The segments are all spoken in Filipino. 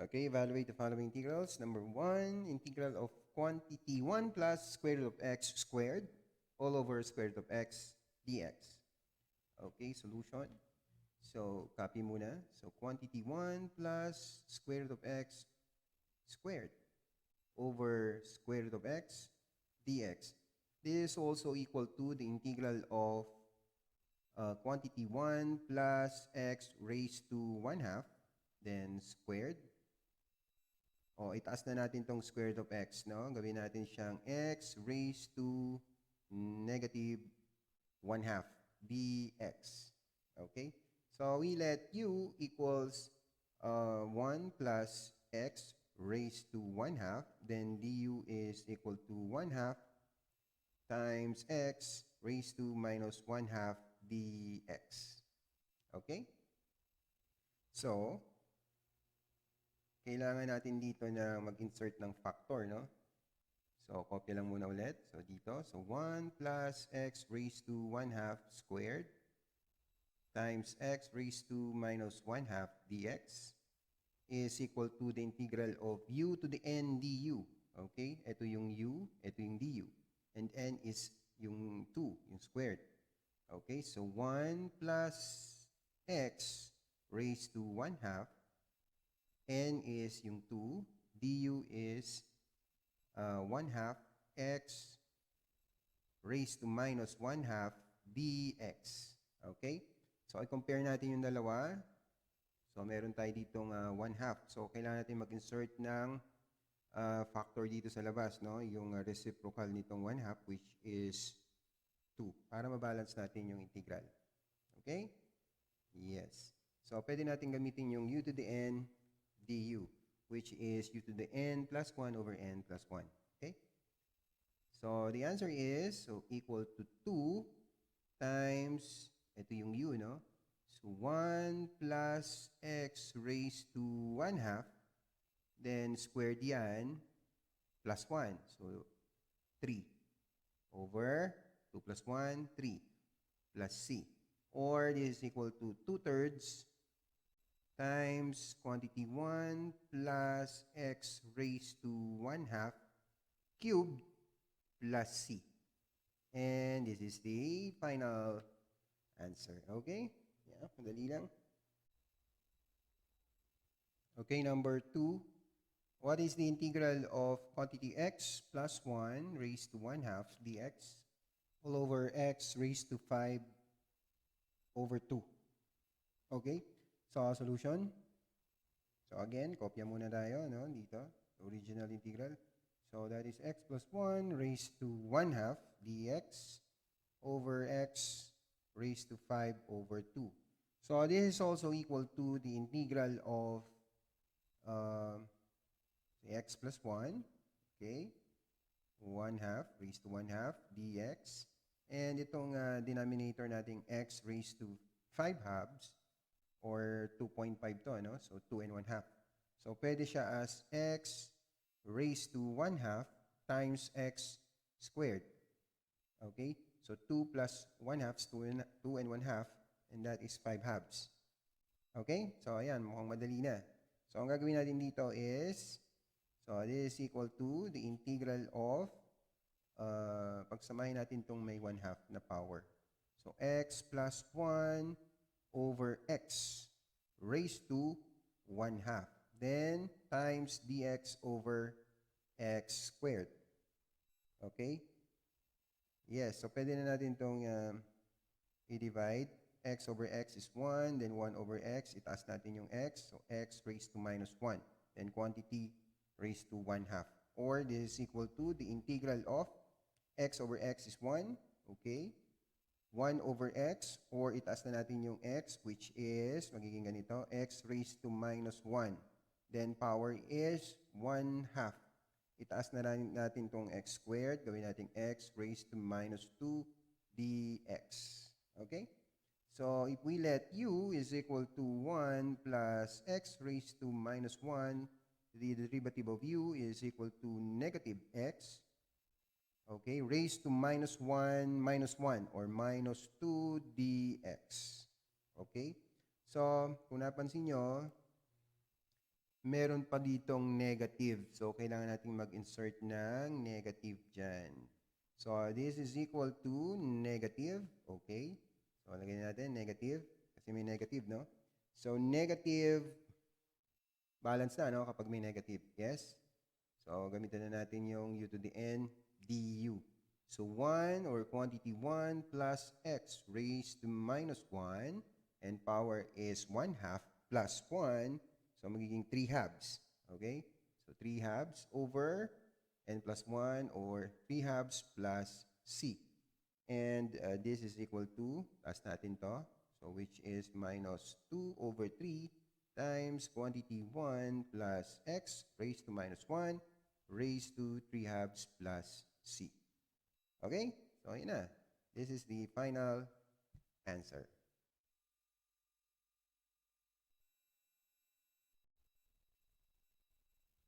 Okay, evaluate the following integrals. Number 1, integral of quantity 1 plus square root of x squared all over square root of x dx. Okay, solution. So, copy muna. So, quantity 1 plus square root of x squared over square root of x dx. This is also equal to the integral of quantity 1 plus x raised to 1 half, then squared. O, itaas na natin tong square root of x, no? Gawin natin siyang x raised to negative 1 half dx. Okay? So, we let u equals 1 plus x raised to 1 half. Then, du is equal to 1 half times x raised to minus 1 half dx. Okay? So, kailangan natin dito na mag-insert ng factor, no? So, copy lang muna ulit. So, dito. So, 1 plus x raised to 1 half squared times x raised to minus 1 half dx is equal to the integral of u to the n du. Okay? Ito yung u, ito yung du. And n is yung 2, yung squared. Okay? So, 1 plus x raised to 1 half, n is yung 2, du is 1 half x raised to minus 1 half dx. Okay? So, i-compare natin yung dalawa. So, meron tayo ditong 1 half. So, kailangan natin mag-insert ng factor dito sa labas, no? Yung reciprocal nitong 1 half, which is 2, para mabalance natin yung integral. Okay? Yes. So, pwede natin gamitin yung u to the n du, which is u to the n plus 1 over n plus 1. Okay? So, the answer is equal to 2 times, ito yung u, no? So, 1 plus x raised to 1 half, then squared yan, plus 1. So, 3 over 2 plus 1, 3 plus c. Or this is equal to 2/3 times quantity 1 plus x raised to 1 half cubed plus c. And this is the final answer. Okay? Yeah, madali lang. Okay, number 2. What is the integral of quantity x plus 1 raised to 1 half dx all over x raised to 5 over 2? Okay? So, solution. So, again, kopya muna tayo, no? Dito, original integral. So, that is x plus 1 raised to 1 half dx over x raised to 5 over 2. So, this is also equal to the integral of x plus 1, okay? 1 half raised to 1 half dx. And itong denominator nating x raised to 5 halves, or 2.5 to, no? So, 2 and 1 half. So, pwede siya as x raised to 1 half times x squared. Okay? So, 2 plus 1 half is 2 and 1 half, and that is 5 halves. Okay? So, ayan, mukhang madali na. So, ang gagawin natin dito is, so, this is equal to the integral of, pagsamahin natin itong may 1 half na power. So, x plus 1 over x raised to 1 half. Then, times dx over x squared. Okay? Yes, so pwede na natin itong i-divide. X over x is 1, then 1 over x, itaas natin yung x. So, x raised to minus 1. Then, quantity raised to 1 half. Or, this is equal to the integral of x over x is 1. Okay? 1 over x, or itaas na natin yung x, which is, magiging ganito, x raised to minus 1. Then, power is 1 half. Itaas na natin itong x squared. Gawin natin x raised to minus 2 dx. Okay? So, if we let u is equal to 1 plus x raised to minus 1, the derivative of u is equal to negative x. Okay, raised to minus 1 or minus 2 dx. Okay? So, kung napansin nyo, meron pa ditong negative. So, kailangan natin mag-insert ng negative dyan. So, this is equal to negative. Okay. So, lagyan natin negative. Kasi may negative, no? So, negative, balance na, no? Kapag may negative. Yes? So, gamitin na natin yung u to the n du. So, 1 or quantity 1 plus x raised to minus 1 and power is 1/2 plus 1. So, magiging 3 halves. Okay? So, 3 halves over n plus 1 or 3 halves plus c. And this is equal to, taas natin to, so which is minus 2 over 3 times quantity 1 plus x raised to minus 1 raised to 3 halves plus c. Okay? So, yun na. This is the final answer.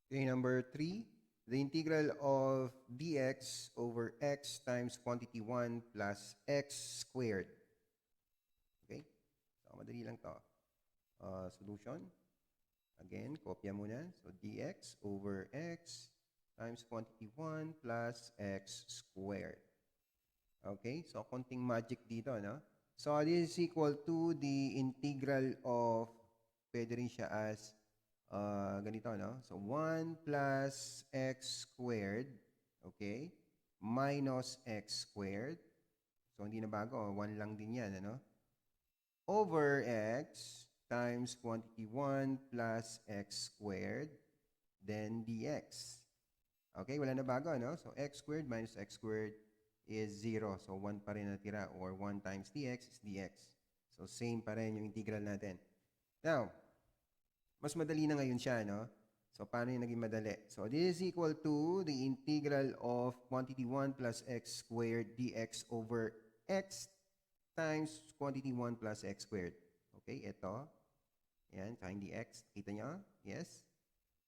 Okay, number 3. The integral of dx over x times quantity 1 plus x squared. Okay? So, madali lang to. Solution. Again, kopya muna. So, dx over x times quantity 1 plus x squared. Okay? So, konting magic dito, no? So, this is equal to the integral of, pwede rin siya as ganito, no? So, 1 plus x squared, okay, minus x squared. So, hindi na bago. 1 lang din yan, ano? Over x times quantity 1 plus x squared, then dx. Okay, wala na bago, no? So, x squared minus x squared is 0. So, 1 pa rin natira, or 1 times dx is dx. So, same pa rin yung integral natin. Now, mas madali na ngayon siya, no? So, paano yung naging madali? So, this is equal to the integral of quantity 1 plus x squared dx over x times quantity 1 plus x squared. Okay, ito. Yan, tsaka yung dx. Kita nyo? Yes?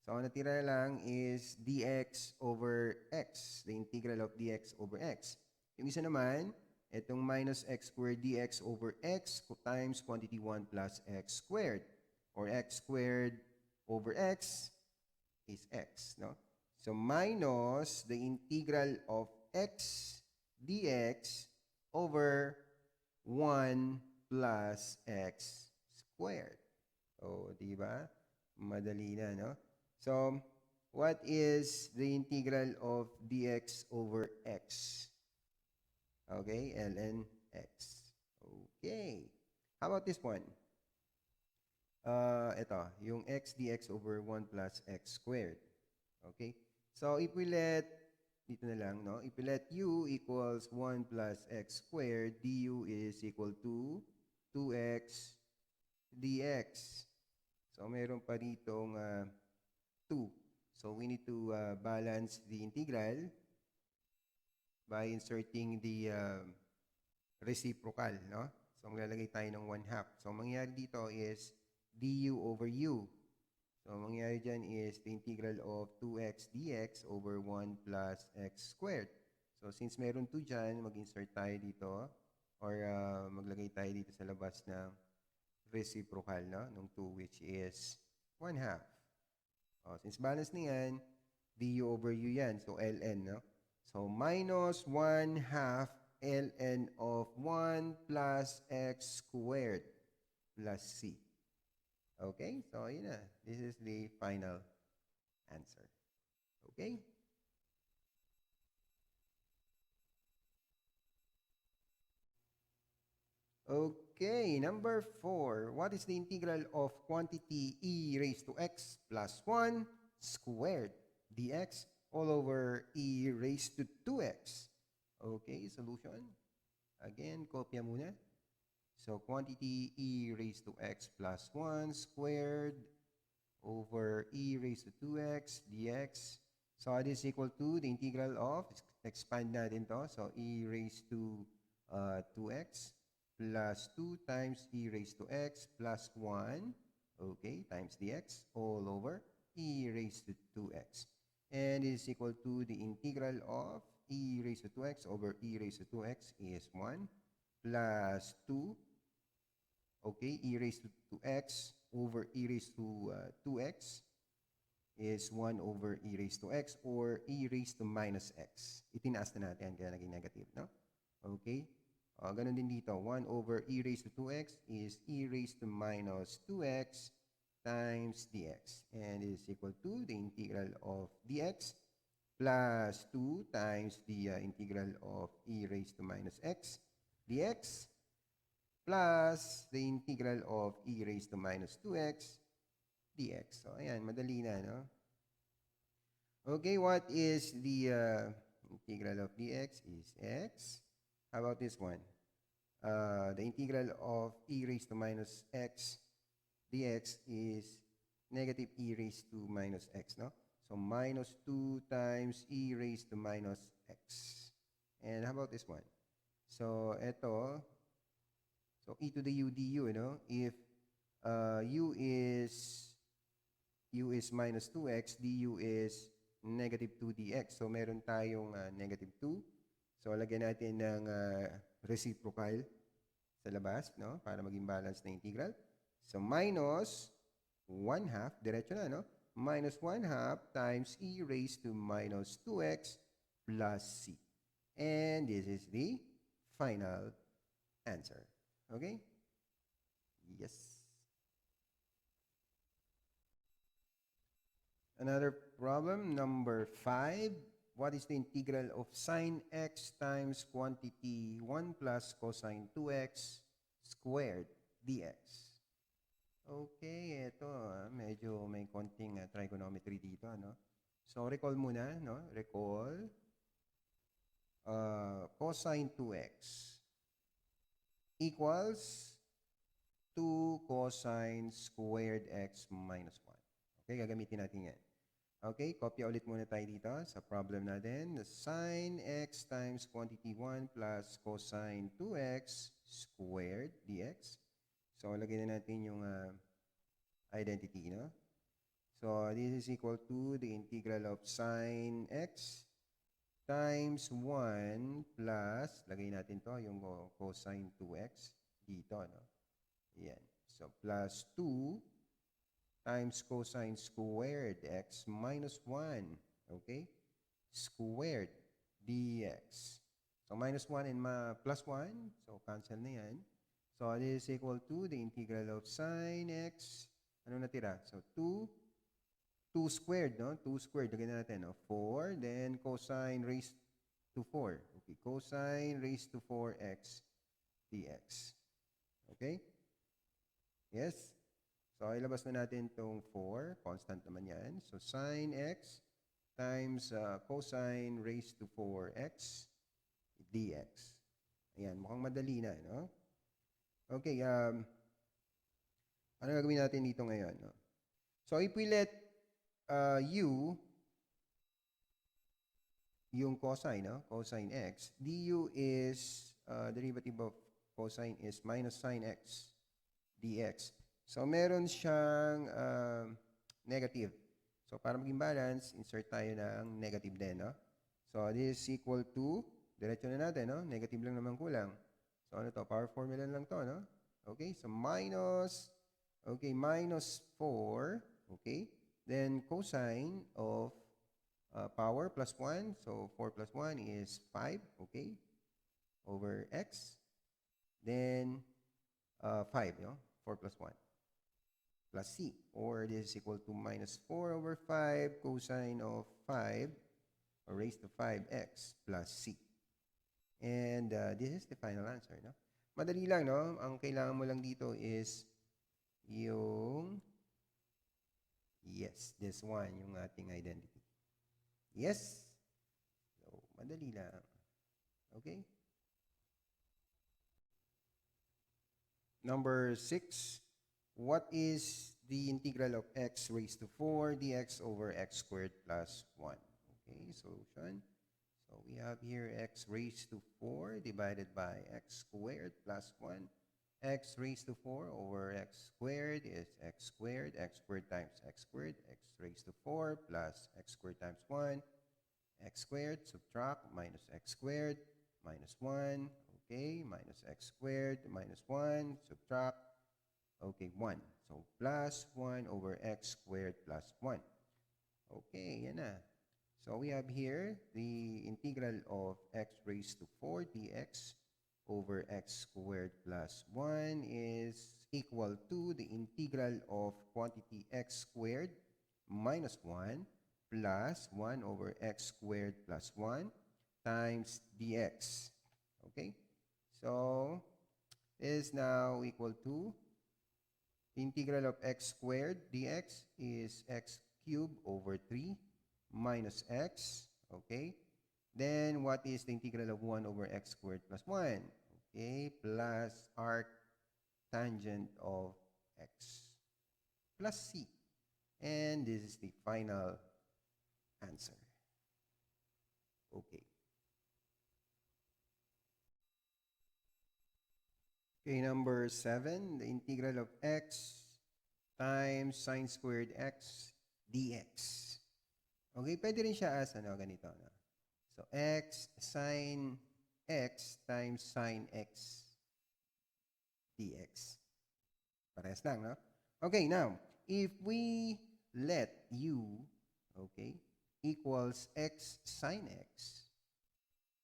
So, ang natira lang is dx over x. The integral of dx over x. Yung isa naman, itong minus x squared dx over x times quantity 1 plus x squared. Or x squared over x is x, no? So, minus the integral of x dx over 1 plus x squared. So, di ba? Madali na, no? So, what is the integral of dx over x? Okay, ln x. Okay. How about this one? Ito, yung x dx over 1 plus x squared. Okay? So, if we let, dito na lang, no? If we let u equals 1 plus x squared, du is equal to 2x dx. So, meron pa ditong 2. So, we need to balance the integral by inserting the reciprocal, no? So, maglalagay tayo ng 1/2. So, mangyayari dito is du over u. So, mangyayari dyan is the integral of 2x dx over 1 plus x squared. So, since meron 2 dyan, mag-insert tayo dito or maglagay tayo dito sa labas ng reciprocal, no? Nung 2 which is 1/2. Since balance na yan, du over u yan. So, ln, no? So, minus 1/2 ln of 1 plus x squared plus c. Okay? So, yun na. This is the final answer. Okay? Okay, number 4. What is the integral of quantity e raised to x plus 1 squared dx all over e raised to 2x? Okay, solution. Again, kopya muna. So, quantity e raised to x plus 1 squared over e raised to 2x dx. So, this is equal to the integral of, expand natin to. So, e raised to 2x plus 2 times e raised to x plus 1, okay, times dx all over e raised to 2x. And it is equal to the integral of e raised to 2x over e raised to 2x is 1 plus 2, okay, e raised to 2x over e raised to 2x is 1 over e raised to x or e raised to minus x. Itinaas na natin, kaya naging negative, no? Okay? Ganun din dito. 1 over e raised to 2x is e raised to minus 2x times dx. And it is equal to the integral of dx plus 2 times the integral of e raised to minus x dx plus the integral of e raised to minus 2x dx. So, ayan, madali na, no? Okay, what is the integral of dx is x. How about this one? The integral of e raised to minus x dx is negative e raised to minus x, no? So, minus 2 times e raised to minus x. And how about this one? So, ito, so e to the u du, no? If u is minus 2x, du is negative 2 dx. So, meron tayong negative 2. So, lagyan natin ng reciprocal sa labas, no? Para maging balance na integral. So, minus 1/2, diretso na, no? Minus 1/2 times e raised to minus 2x plus c. And this is the final answer. Okay? Yes. Another problem, number 5. What is the integral of sine x times quantity 1 plus cosine 2x squared dx? Okay, ito, medyo may konting trigonometry dito, no? So, recall muna, no? Recall. Cosine 2x equals 2 cosine squared x minus 1. Okay, gagamitin natin yan. Okay, kopya ulit muna tayo dito sa problem natin. Sine x times quantity 1 plus cosine 2x squared dx. So, lagyan na natin yung identity, no? So, this is equal to the integral of sine x times 1 plus, lagay natin to yung cosine 2x dito, no? Yan. So, plus 2 times cosine squared x minus 1. Okay? Squared dx. So, minus 1 and plus 1. So, cancel na yan. So, this is equal to the integral of sine x. Ano natira? So, 2 squared, no? 2 squared. Lagyan natin, no? 4. Then, cosine raised to 4. Okay. Cosine raised to 4x dx. Okay? Yes? So, ilabas na natin itong 4. Constant naman yan. So, sine x times cosine raised to 4x dx. Ayan, mukhang madali na, no? Okay, ano gagawin natin dito ngayon, no? So, if we let u, yung cosine, no? Cosine x, du is, derivative of cosine is minus sine x dx. So, meron siyang negative. So, para maging balance, insert tayo ng negative din, no? So, this is equal to, diretso na natin, no? Negative lang naman kulang. So, ano to? Power formula lang to, no? Okay, so minus, okay, minus 4, okay? Then, cosine of power plus 1. So, 4 plus 1 is 5, okay? Over x. Then, 5, no? 4 plus 1. Plus c, or this is equal to minus 4 over 5 cosine of 5 or raised to 5x plus c. And this is the final answer, no? Madali lang, no? Ang kailangan mo lang dito is yung, yes, this one, yung ating identity. Yes? So, madali lang. Okay? Number 6. What is the integral of x raised to 4 dx over x squared plus 1? Okay, solution. So, we have here x raised to 4 divided by x squared plus 1. X raised to 4 over x squared is x squared times x squared, x raised to 4 plus x squared times 1, x squared, subtract, minus x squared, minus 1, okay, minus x squared, minus 1, subtract, okay, 1. So, plus 1 over x squared plus 1. Okay, yan na. So we have here the integral of x raised to 4 dx over x squared plus 1 is equal to the integral of quantity x squared minus 1 plus 1 over x squared plus 1 times dx. Okay, so is now equal to integral of x squared dx is x cubed over 3 minus x. Okay, then what is the integral of 1 over x squared plus 1? Okay, plus arc tangent of x plus c. And this is the final answer. Okay. Okay, number 7, the integral of x times sine squared x dx. Okay, pwede rin siya as ganito. No? So, x sine x times sine x dx. Parehas lang, no? Okay, now, if we let u, okay, equals x sine x,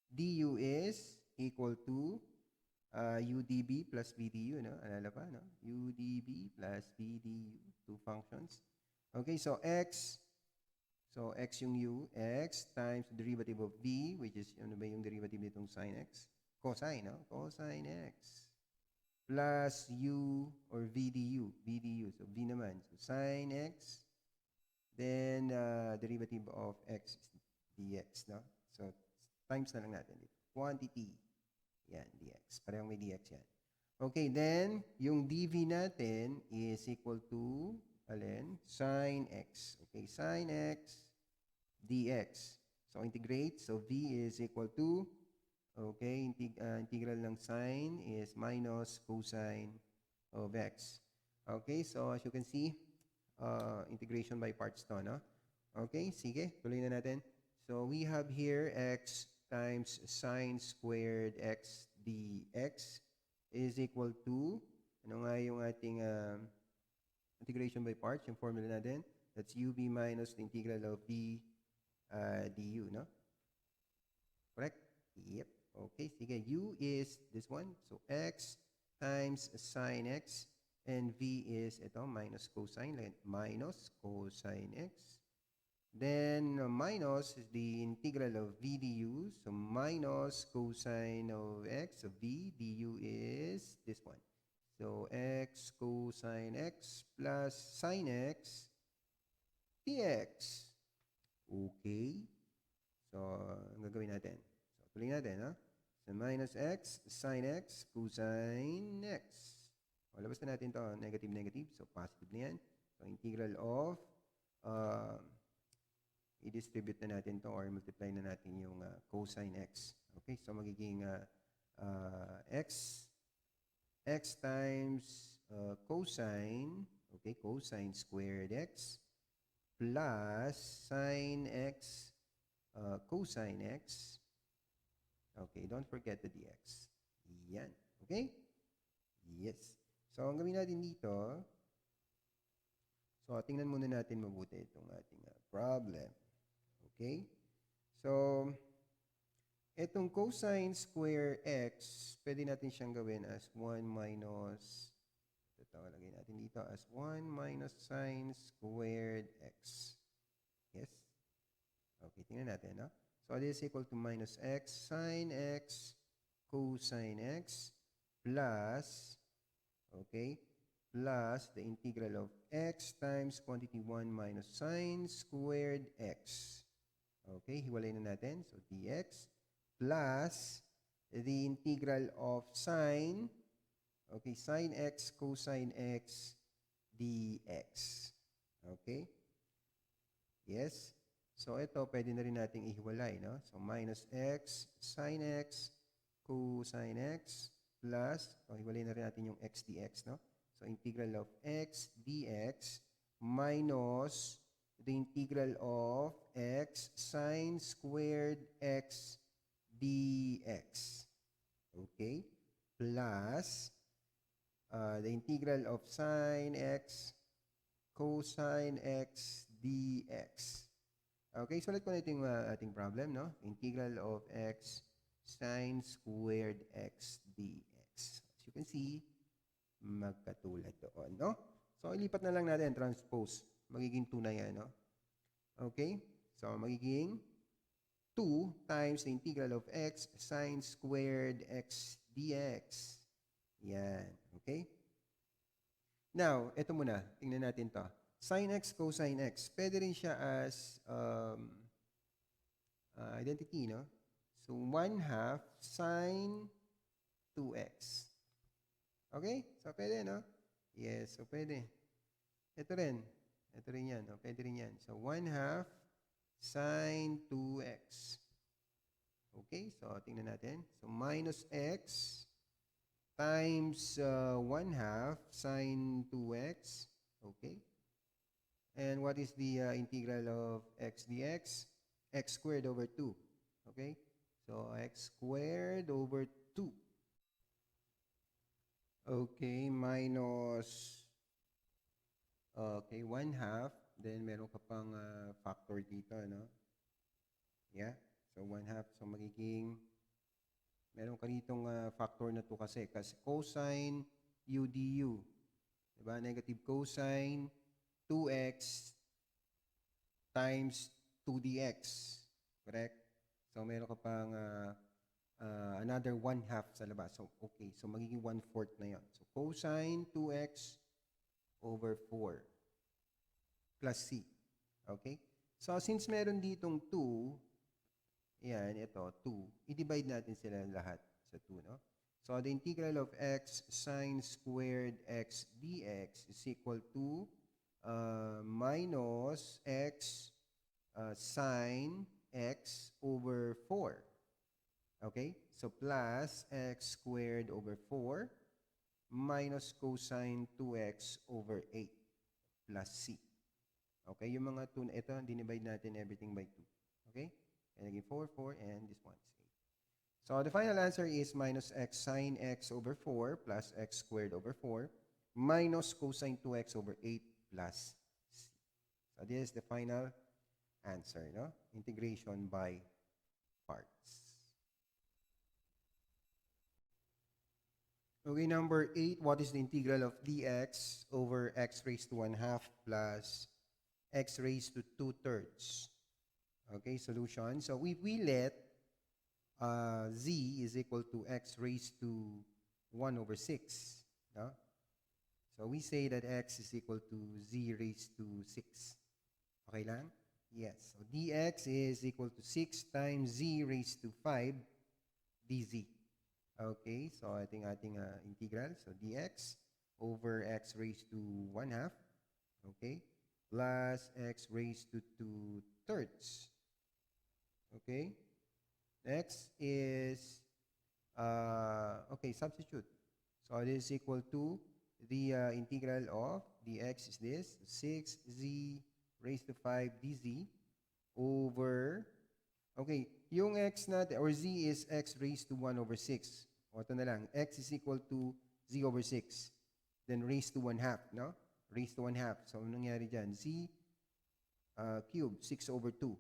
du is equal to udb plus bdu, no? Alala pa, no? udb plus bdu, two functions. Okay, so x yung u, x times the derivative of v, which is, ano ba yung derivative nitong sine x? Cosine, no? Cosine x. Plus u or vdu. So v naman. So sine x, then derivative of x is dx, no? So times na lang natin dito. Quantity. Yan, dx. Parehong may dx yan. Okay, then yung dv natin is equal to, alin? Sine x. Okay, sine x dx. So integrate. So v is equal to, okay, integral ng sine is minus cosine of x. Okay, so as you can see, integration by parts to, no? Okay, sige, tuloy na natin. So we have here x times sine squared x dx is equal to, ano nga yung ating integration by parts, yung formula natin? That's ub minus the integral of v du, no? Correct? Yep. Okay, sige. U is this one. So, x times sine x. And v is ito, minus cosine. Minus cosine x. Then, minus is the integral of v du. So, minus cosine of x. So, v du is this one. So, x cosine x plus sine x dx. Okay. So, ang gagawin natin? Tuloy natin, ha? So, minus x, sine x, cosine x. O, labas na natin to, negative, negative. So, positive na yan. So, integral of, i-distribute na natin to or multiply na natin yung cosine x. Okay, so magiging x times cosine, okay, cosine squared x, plus sine x, cosine x. Okay, don't forget the dx. Yan. Okay? Yes. So, ang gawin natin dito, so, tingnan muna natin mabuti itong ating problem. Okay? So, itong cosine square x, pwede natin siyang gawin as 1 minus, ito, lagay natin dito as 1 minus sine squared x. Yes? Okay, tingnan natin, no? So, this is equal to minus x sine x cosine x plus, okay, plus the integral of x times quantity 1 minus sine squared x. Okay, hiwalay na natin. So, dx plus the integral of sine, okay, sine x cosine x dx. Okay? Yes? So, ito, pwede na rin nating ihiwalay, no? So, minus x sine x cosine x plus, so, hiwalay na rin natin yung x dx, no? So, integral of x dx minus the integral of x sine squared x dx. Okay? Plus the integral of sine x cosine x dx. Okay, so ulit ko na ito yung ating problem, no? Integral of x sine squared x dx. As you can see, magkatulad doon, no? So, ilipat na lang natin, transpose. Magiging 2 na yan, no? Okay? So, magiging 2 times the integral of x sine squared x dx. Yan. Okay? Now, ito muna. Tingnan natin to. Sin x, cosine x. Pwede rin siya as identity, no? So, 1/2 sine 2x. Okay? So, pwede, no? Yes. So, pwede. Ito rin. Ito rin yan. No? Pwede rin yan. So, 1/2 sine 2x. Okay? So, tingnan natin. So, minus x times 1/2 sine 2x. Okay? And what is the integral of x dx? X squared over 2. Okay? So, x squared over 2. Okay, minus, okay, 1/2. Then, meron ka pang factor dito, no? Yeah? So, 1/2. So, magiging, meron ka ditong factor na 2 kasi cosine u du. Diba? Negative cosine 2x times 2dx. Correct? So, meron ka pang another 1/2 sa labas. So, okay. So, magiging 1/4 na yan. So, cosine 2x over 4 plus c. Okay? So, since meron ditong 2, yan, ito, 2. I-divide natin sila lahat sa 2, no? So, the integral of x sine squared x dx is equal to minus x sine x over 4. Okay? So, plus x squared over 4 minus cosine 2x over 8 plus c. Okay? Yung mga 2 na ito, dinivide natin everything by 2. Okay? And again, 4, 4, and this one is 8. So, the final answer is minus x sine x over 4 plus x squared over 4 minus cosine 2x over 8 plus c. So, this is the final answer, no? Integration by parts. Okay, number 8, what is the integral of dx over x raised to 1/2 plus x raised to 2/3? Okay, solution. So, if we let z is equal to x raised to 1 over 6, no? So, we say that x is equal to z raised to 6. Okay lang? Yes. So, dx is equal to 6 times z raised to 5 dz. Okay, so ating integral. So, dx over x raised to 1/2. Okay, plus x raised to 2/3. Okay, next is, okay, substitute. So, this is equal to the integral of dx is this, 6z raised to 5 dz over, okay, yung x natin, or z is x raised to 1 over 6. O, ito na lang, x is equal to z over 6. Then raised to 1/2, no? Raised to 1/2. So, anong nangyari dyan? Z cube, 6 over 2.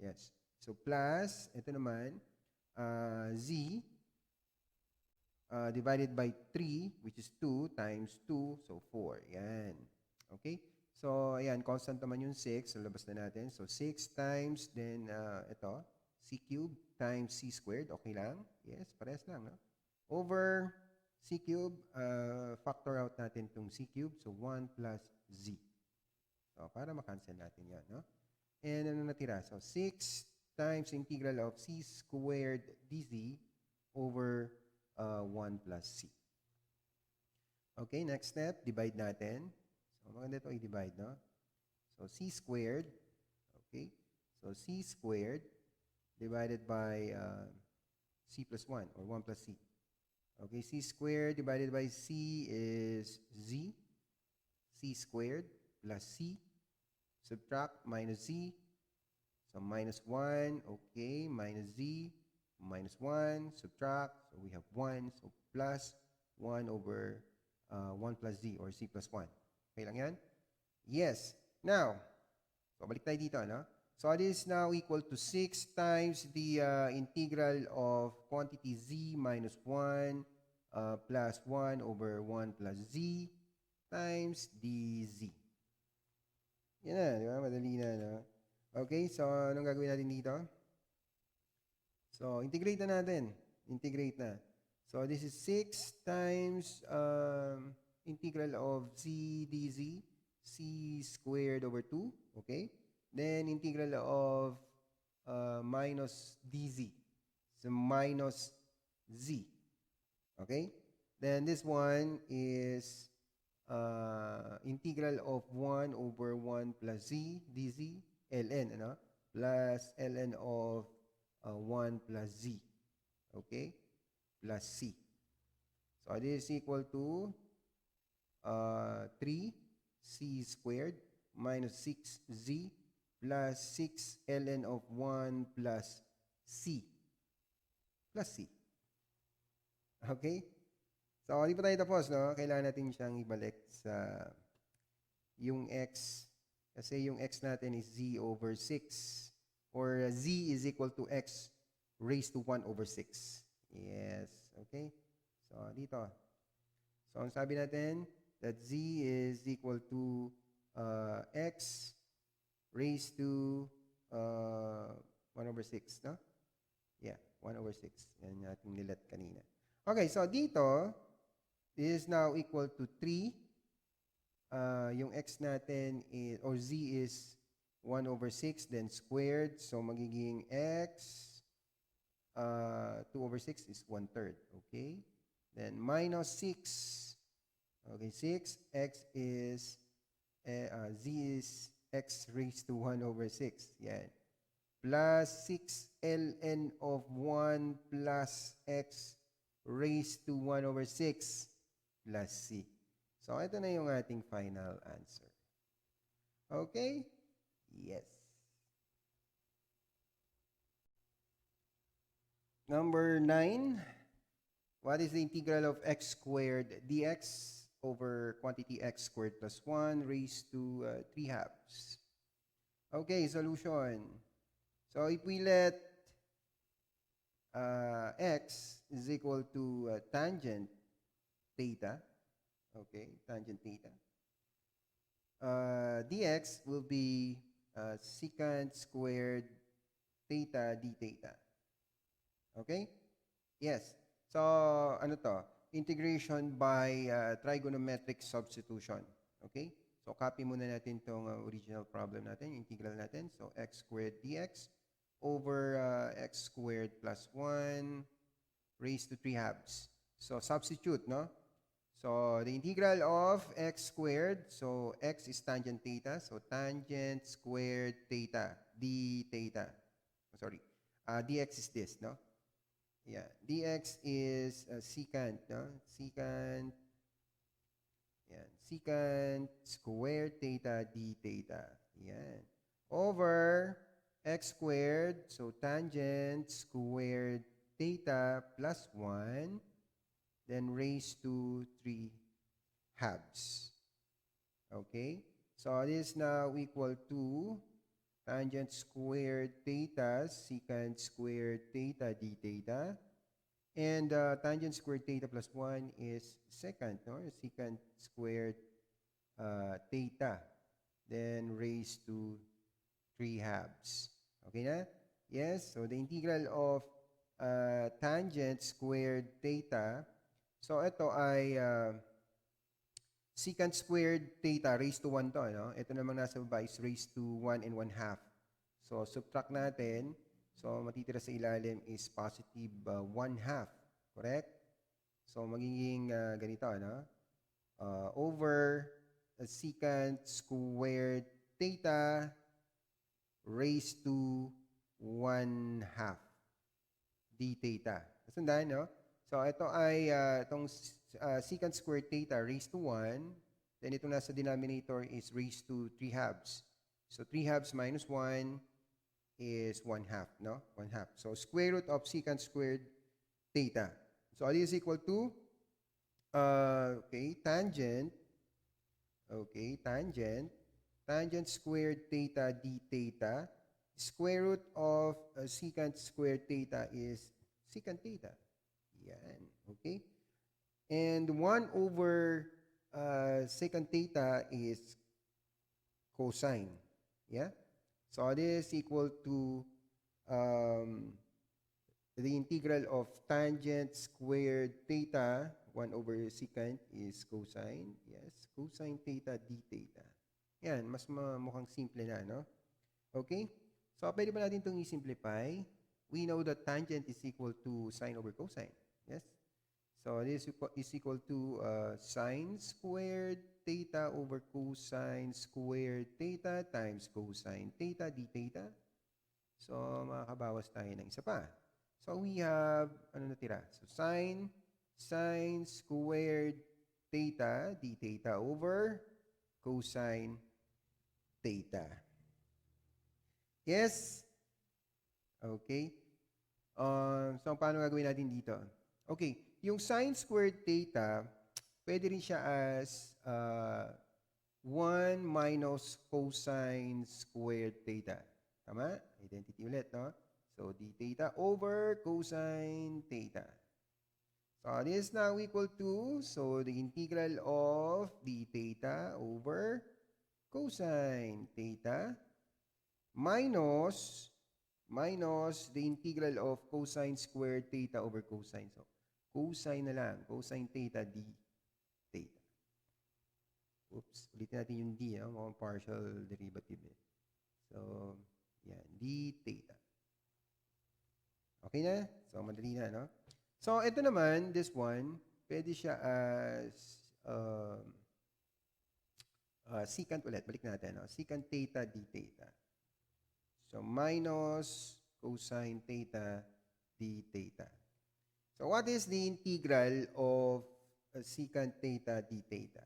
Yes. So, plus, ito naman, z divided by 3, which is 2 times 2, so 4. Yan. Okay? So, ayan, constant naman yung 6. So, labas na natin. So, 6 times, then, ito, c cube times c squared. Okay lang? Yes, parehas lang, no? Over c cube, factor out natin itong c cube. So, 1 plus z. So, para makancel natin yan, no? And ano natira? So, 6 times integral of c squared dz over 1 plus c. Okay, next step, divide natin. So, maganda ito i-divide, no? So, c squared, okay? So, c squared divided by c plus 1 or 1 plus c. Okay, c squared divided by c is z. C squared plus c. Subtract minus z. So, minus 1, okay, minus z, minus 1, subtract. So, we have 1. So, plus 1 over 1 plus z or c plus 1. Okay lang yan? Yes. Now, so balik tayo dito, no? So this is now equal to 6 times the integral of quantity z minus 1 plus 1 over 1 plus z times dz. Yan na, di ba? Madali na, no? Okay, so anong gagawin natin dito? So, integrate na natin. Integrate na. So, this is 6 times integral of c dz, c squared over 2, okay? Then, integral of minus dz, so minus z, okay? Then, this one is integral of 1 over 1 plus z dz, ln, ano? Plus ln of 1 plus z, okay? Plus c. So, this is equal to 3c squared minus 6z plus 6 ln of 1 plus c. Plus c. Okay? So, hindi pa tayo tapos, no? Kailangan natin siyang ibalik sa yung x. Kasi yung x natin is z over 6. Or z is equal to x raised to 1 over 6. Yes. Okay? So, dito. So, ang sabi natin, that z is equal to x raised to 1 over 6, no? Yeah, 1 over 6. Yan natin nilat kanina. Okay, so dito, this is now equal to 3. Yung x natin, is, or z is 1 over 6, then squared. So, magiging x, 2 over 6 is 1/3. Okay? Then, minus 6. Okay, 6. X is, z is x raised to 1 over 6. Yan. Plus 6 ln of 1 plus x raised to 1 over 6 plus c. So, ito na yung ating final answer. Okay? Yes. Number 9. What is the integral of x squared dx over quantity x squared plus 1 raised to 3 halves? Okay, solution. So, if we let x is equal to tangent theta, okay, tangent theta, dx will be secant squared theta d theta. Okay? Yes. So, ano to? Integration by trigonometric substitution. Okay? So, copy muna natin itong original problem natin, integral natin. So, x squared dx over x squared plus 1 raised to 3 halves. So, substitute, no? So, the integral of x squared, so x is tangent theta. So, tangent squared theta, d theta. Sorry. Dx is this, no? Yeah, dx is secant, no? Secant, yan, secant squared theta d theta. Yan. Over x squared, so tangent squared theta plus 1, then raised to 3 halves. Okay? So, this is now equal to tangent squared theta, secant squared theta d theta. And tangent squared theta plus 1 is secant, no? Secant squared theta. Then raised to 3 halves. Okay na? Yes, so the integral of tangent squared theta. So ito ay secant squared theta raised to 1 to, no? Ito namang nasa baba is raised to 1 and 1/2. So, subtract natin. So, matitira sa ilalim is positive 1/2. Correct? So, magiging ganito, no? Over secant squared theta raised to 1/2 d theta. Nasundan, no? So, ito ay itong secant squared theta raised to 1. Then, itong nasa denominator is raised to 3 halves. So, 3 halves minus 1 is 1/2, no? 1/2. So, square root of secant squared theta. So, this is equal to, tangent squared theta d theta Square root of secant squared theta is secant theta. Yan. Okay? And 1 over secant theta is cosine. Yeah? So this is equal to the integral of tangent squared theta, 1 over secant is cosine. Yes, cosine theta d theta. Yan, mas mukhang simple na, no? Okay? So, pwede ba natin itong i-simplify? We know that tangent is equal to sine over cosine. Yes? So, this is equal to sine squared theta over cosine squared theta times cosine theta d theta. So, makakabawas tayo ng isa pa. So, we have, ano natira? So, sine squared theta d theta over cosine theta. Yes? Okay. So, paano gagawin natin dito? Okay. Yung sine squared theta, pwede rin siya as 1 minus cosine squared theta. Tama? Identity ulit, no? So, d theta over cosine theta. So, this is now equal to, so the integral of d theta over cosine theta minus the integral of cosine squared theta over cosine. So, cosine na lang. Cosine theta d theta. Oops. Ulitin natin yung d, mukhang partial derivative. So, yan. D theta. Okay na? So, madali na, no? So, ito naman, this one, pwede siya as secant ulit. Balik natin, no? Secant theta d theta. So, minus cosine theta d theta. So, what is the integral of secant theta d theta?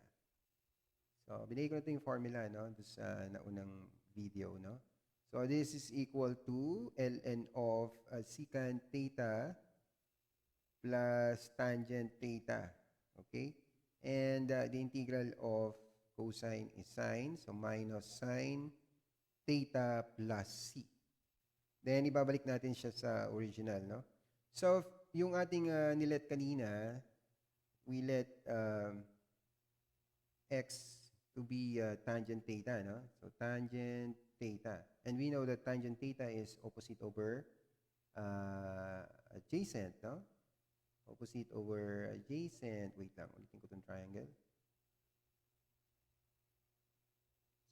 So, binigay ko na ito yung formula, no? Doon sa naunang video, no? So, this is equal to ln of secant theta plus tangent theta. Okay? And the integral of cosine is sine. So, minus sine theta plus c. Then, ibabalik natin siya sa original, no? So, yung ating nilet kanina, we let x to be tangent theta, no? So, tangent theta. And we know that tangent theta is opposite over adjacent, no? Opposite over adjacent. Wait lang, ulitin ko itong triangle.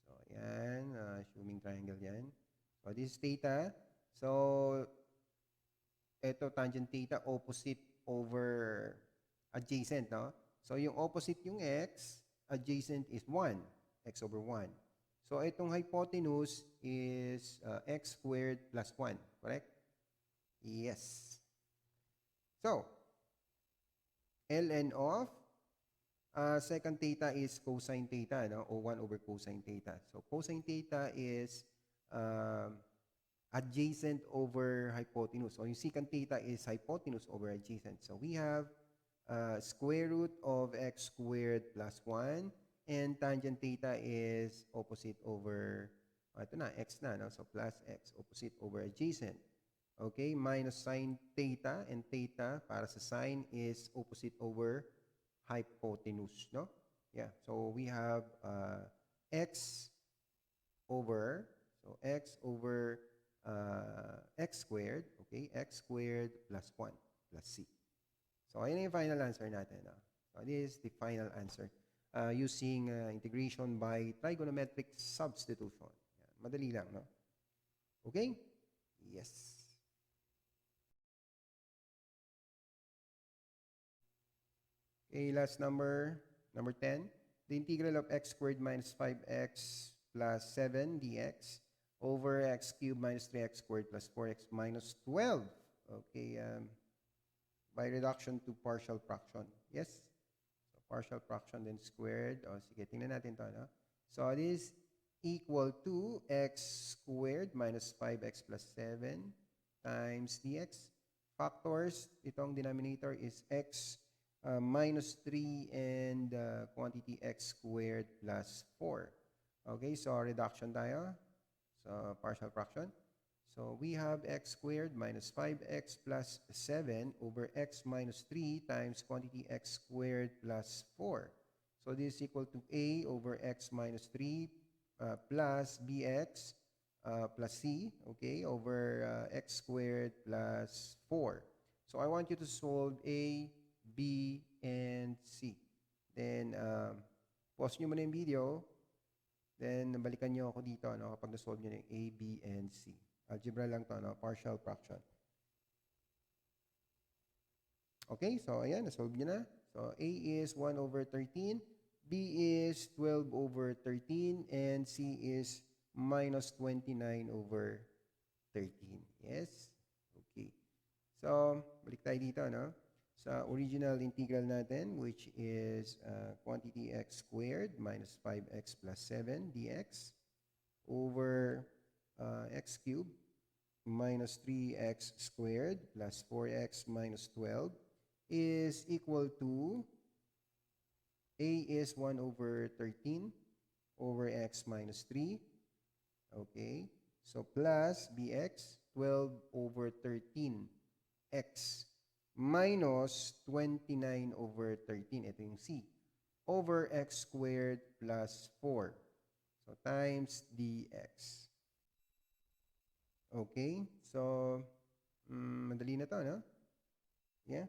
So, yan. Assuming triangle yan. So, this is theta. So, ito tangent theta, opposite over adjacent, no? So, yung opposite yung x, adjacent is 1. X over 1. So, itong hypotenuse is x squared plus 1. Correct? Yes. So, ln of secant theta is cosine theta, no? O 1 over cosine theta. So, cosine theta is adjacent over hypotenuse. So, yung secant theta is hypotenuse over adjacent. So, we have square root of x squared plus 1. And tangent theta is opposite over, ito na, x na, no? So, plus x, opposite over adjacent. Okay, minus sine theta, and theta, para sa sine, is opposite over hypotenuse, no? Yeah, so we have x over, so x over x squared, okay, x squared plus 1 plus c. So, ayun yung final answer natin, no? So, this is the final answer. Using integration by trigonometric substitution. Yan. Madali lang, no? Okay? Yes. Okay, last number 10. The integral of x squared minus 5x plus 7 dx over x cubed minus 3x squared plus 4x minus 12. Okay, by reduction to partial fraction. Yes? Partial fraction then squared. O, sige, tingnan natin ito, no? So, this is equal to x squared minus 5x plus 7 times dx. Factors, itong denominator is x minus 3 and quantity x squared plus 4. Okay, so reduction tayo. So, partial fraction. So we have x squared minus 5x plus 7 over x minus 3 times quantity x squared plus 4. So this is equal to a over x minus 3 plus bx plus c, okay, over x squared plus 4. So I want you to solve a, b, and c. Then, pause nyo muna yung video. Then, balikan nyo ako dito, no, kapag na-solve nyo yung a, b, and c. Algebra lang to, no? Partial fraction. Okay, so ayan, na-solve nyo na. So, a is 1 over 13, b is 12 over 13, and c is minus 29 over 13. Yes? Okay. So, balik tayo dito, no? Sa original integral natin, which is quantity x squared minus 5x plus 7 dx over x cubed minus 3x squared plus 4x minus 12 is equal to a is 1 over 13 over x minus 3. Okay. So plus bx 12 over 13x minus 29 over 13. Ito yung c. Over x squared plus 4. So times dx. Okay. So, madali na to, no? Yeah?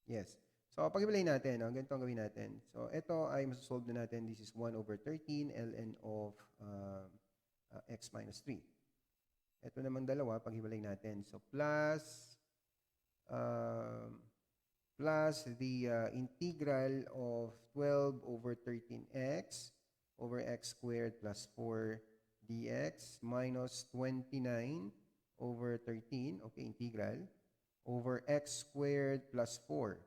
Yes. So, pag-ibalay natin, no? Ganito ang gawin natin. So, ito ay masasolve na natin. This is 1 over 13 ln of x minus 3. Ito naman dalawa, pag-ibalay natin. So, plus the integral of 12 over 13x over x squared plus 4 dx minus 29 over 13, okay, integral, over x squared plus 4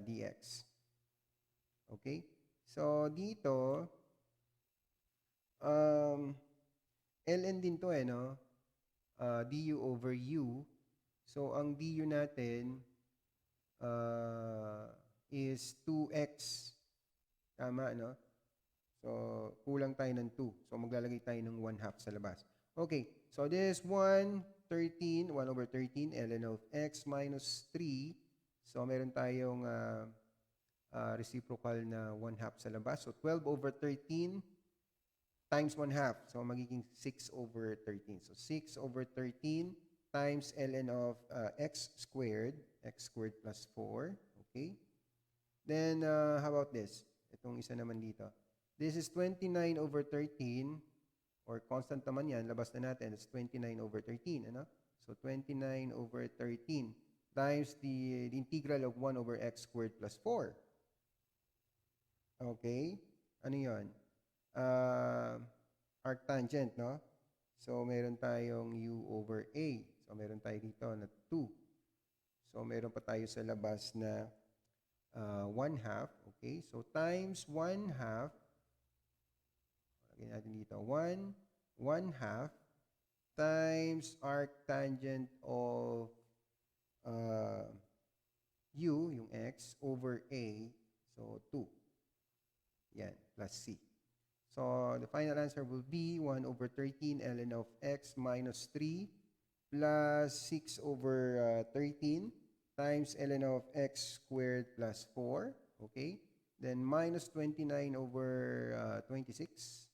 dx. Okay? So, dito, ln din to, no? Du over u. So, ang du natin is 2x. Tama, no? So, kulang tayo ng 2. So, maglalagay tayo ng 1/2 sa labas. Okay. So, this 1 over 13, ln of x minus 3. So, meron tayong reciprocal na 1/2 sa labas. So, 12 over 13 times 1/2. So, magiging 6 over 13. So, 6 over 13 times ln of x squared plus 4. Okay? Then, how about this? Itong isa naman dito. This is 29 over 13, or constant naman yan, labas na natin, it's 29 over 13, ano? So, 29 over 13 times the integral of 1 over x squared plus 4. Okay? Ano yun? Arctangent, no? So, meron tayong u over a. So, meron tayo dito na 2. So, meron pa tayo sa labas na 1/2. Okay? So, times 1/2. Lagyan natin dito. 1/2 times arctangent of u, yung x, over a. So, 2. Yan, plus c. So, the final answer will be 1 over 13 ln of x minus 3 plus 6 over 13 times ln of x squared plus 4. Okay? Then, minus 29 over 26.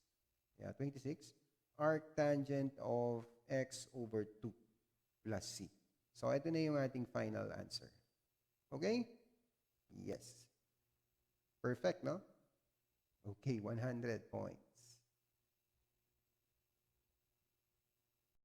Yeah, 26. Arctangent of x over 2 plus c. So, ito na yung ating final answer. Okay? Yes. Perfect, no? Okay, 100 points.